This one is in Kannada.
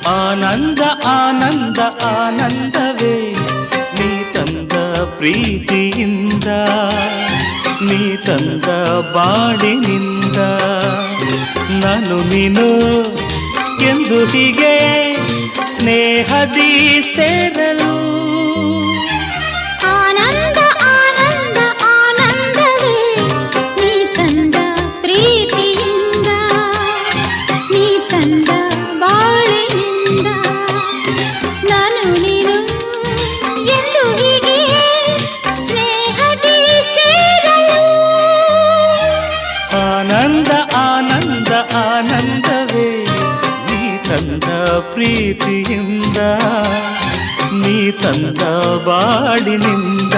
ಆನಂದ ಆನಂದ ಆನಂದವೇ ನೀ ತಂದ ಪ್ರೀತಿಯಿಂದ, ನೀ ತಂದ ಬಾಳಿನಿಂದ. ನಾನು ನೀನು ಎಂದು ಹೀಗೆ ಸ್ನೇಹದಿ ಸೇರಲು. ಆನಂದ ಆನಂದ ಆನಂದವೇ ನೀ ತಂದ ಪ್ರೀತಿಯಿಂದ, ನೀ ತಂದ ಬಾಳಿನಿಂದ. ನಾನು ನೀನು ಎಂದು ಹೀಗೆ ಸ್ನೇಹದಿ ಸೇರಲು. ಆನಂದ ಆನಂದ ಆನಂದವೇ ನೀ ತಂದ ಪ್ರೀತಿಯಿಂದ, ನೀ ತಂದ ಬಾಳಿನಿಂದ.